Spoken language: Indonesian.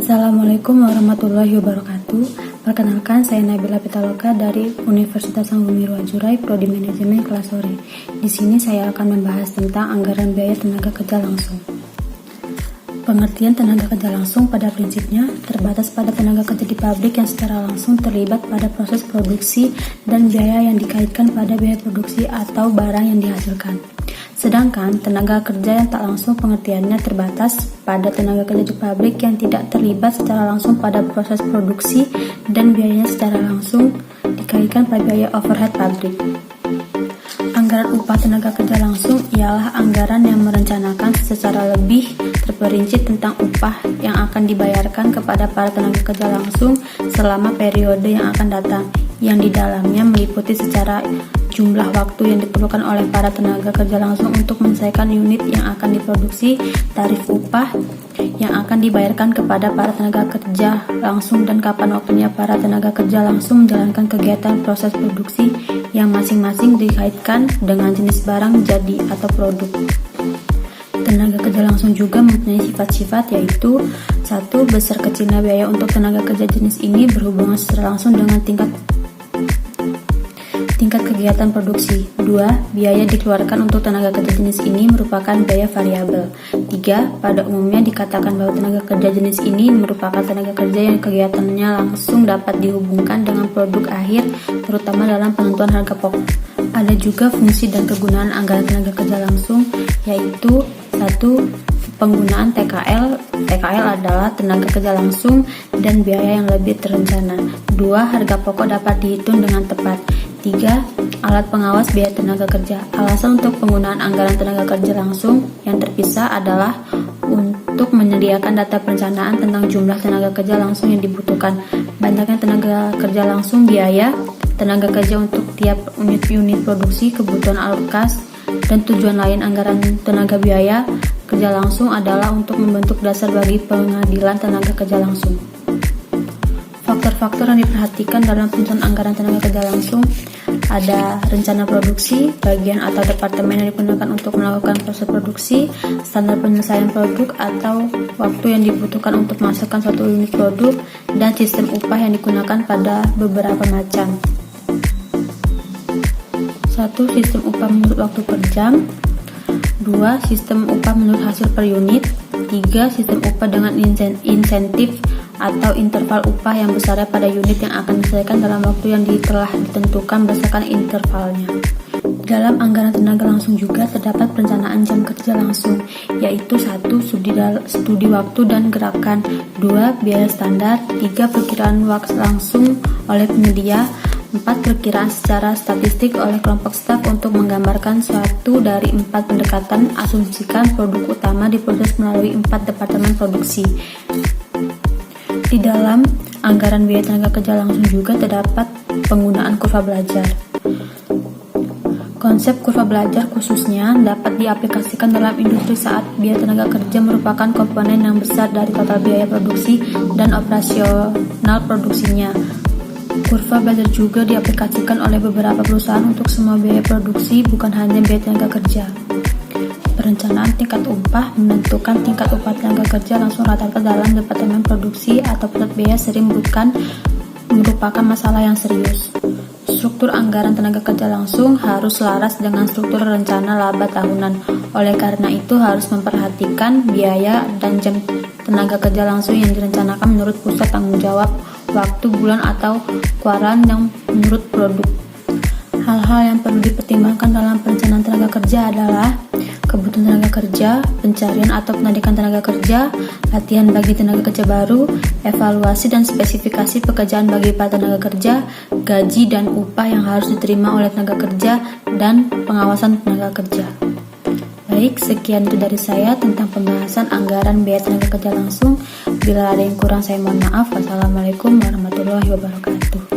Assalamualaikum warahmatullahi wabarakatuh. Perkenalkan, saya Nabila Pitaloka dari Universitas Anggun Wajurai, Prodi Manajemen kelas sore. Di sini saya akan membahas tentang anggaran biaya tenaga kerja langsung. Pengertian tenaga kerja langsung pada prinsipnya terbatas pada tenaga kerja di pabrik yang secara langsung terlibat pada proses produksi dan biaya yang dikaitkan pada biaya produksi atau barang yang dihasilkan. Sedangkan tenaga kerja yang tak langsung pengertiannya terbatas pada tenaga kerja di pabrik yang tidak terlibat secara langsung pada proses produksi dan biayanya secara langsung dikaitkan pada biaya overhead pabrik. Anggaran upah tenaga kerja langsung ialah anggaran yang merencanakan secara lebih terperinci tentang upah yang akan dibayarkan kepada para tenaga kerja langsung selama periode yang akan datang, yang di dalamnya meliputi secara jumlah waktu yang diperlukan oleh para tenaga kerja langsung untuk menyelesaikan unit yang akan diproduksi, tarif upah yang akan dibayarkan kepada para tenaga kerja langsung, dan kapan waktunya para tenaga kerja langsung menjalankan kegiatan proses produksi yang masing-masing dikaitkan dengan jenis barang jadi atau produk. Tenaga kerja langsung juga mempunyai sifat-sifat, yaitu 1. Besar kecilnya biaya untuk tenaga kerja jenis ini berhubungan secara langsung dengan tingkat kegiatan produksi. 2. Biaya dikeluarkan untuk tenaga kerja jenis ini merupakan biaya variabel. 3. Pada umumnya dikatakan bahwa tenaga kerja jenis ini merupakan tenaga kerja yang kegiatannya langsung dapat dihubungkan dengan produk akhir, terutama dalam penentuan harga pokok. Ada juga fungsi dan kegunaan anggaran tenaga kerja langsung, yaitu 1. Penggunaan TKL. TKL adalah tenaga kerja langsung dan biaya yang lebih terencana. 2. Harga pokok dapat dihitung dengan tepat. 3. Alat pengawas biaya tenaga kerja. Alasan untuk penggunaan anggaran tenaga kerja langsung yang terpisah adalah untuk menyediakan data perencanaan tentang jumlah tenaga kerja langsung yang dibutuhkan, banyaknya tenaga kerja langsung, biaya tenaga kerja untuk tiap unit produksi, kebutuhan alat kas, dan tujuan lain. Anggaran tenaga biaya kerja langsung adalah untuk membentuk dasar bagi pengadilan tenaga kerja langsung. Faktor-faktor yang diperhatikan dalam penyusunan anggaran tenaga kerja langsung ada rencana produksi, bagian atau departemen yang digunakan untuk melakukan proses produksi, standar penyelesaian produk atau waktu yang dibutuhkan untuk menghasilkan suatu unit produk, dan sistem upah yang digunakan pada beberapa macam. 1. Sistem upah menurut waktu per jam. 2. Sistem upah menurut hasil per unit. 3. Sistem upah dengan insentif atau interval upah yang besarnya pada unit yang akan diselesaikan dalam waktu yang telah ditentukan berdasarkan intervalnya. Dalam anggaran tenaga langsung juga terdapat perencanaan jam kerja langsung, yaitu 1. Studi waktu dan gerakan. 2. Biaya standar. 3. Perkiraan waktu langsung oleh penyedia. 4. Perkiraan secara statistik oleh kelompok staf untuk menggambarkan suatu dari 4 pendekatan. Asumsikan produk utama diproses melalui 4 departemen produksi. Di dalam anggaran biaya tenaga kerja langsung juga terdapat penggunaan kurva belajar. Konsep kurva belajar khususnya dapat diaplikasikan dalam industri saat biaya tenaga kerja merupakan komponen yang besar dari total biaya produksi dan operasional produksinya. Kurva belajar juga diaplikasikan oleh beberapa perusahaan untuk semua biaya produksi, bukan hanya biaya tenaga kerja. Perencanaan tingkat upah menentukan tingkat upah tenaga kerja langsung rata-rata dalam departemen produksi atau pusat biaya sering merupakan masalah yang serius. Struktur anggaran tenaga kerja langsung harus selaras dengan struktur rencana laba tahunan. Oleh karena itu harus memperhatikan biaya dan jam tenaga kerja langsung yang direncanakan menurut pusat tanggung jawab, waktu, bulan, atau kuaran yang menurut produk. Hal-hal yang perlu dipertimbangkan dalam perencanaan tenaga kerja adalah kebutuhan tenaga kerja, pencarian atau pendidikan tenaga kerja, latihan bagi tenaga kerja baru, evaluasi dan spesifikasi pekerjaan bagi para tenaga kerja, gaji dan upah yang harus diterima oleh tenaga kerja, dan pengawasan tenaga kerja. Baik, sekian itu dari saya tentang pembahasan anggaran biaya tenaga kerja langsung. Bila ada yang kurang saya mohon maaf. Wassalamualaikum warahmatullahi wabarakatuh.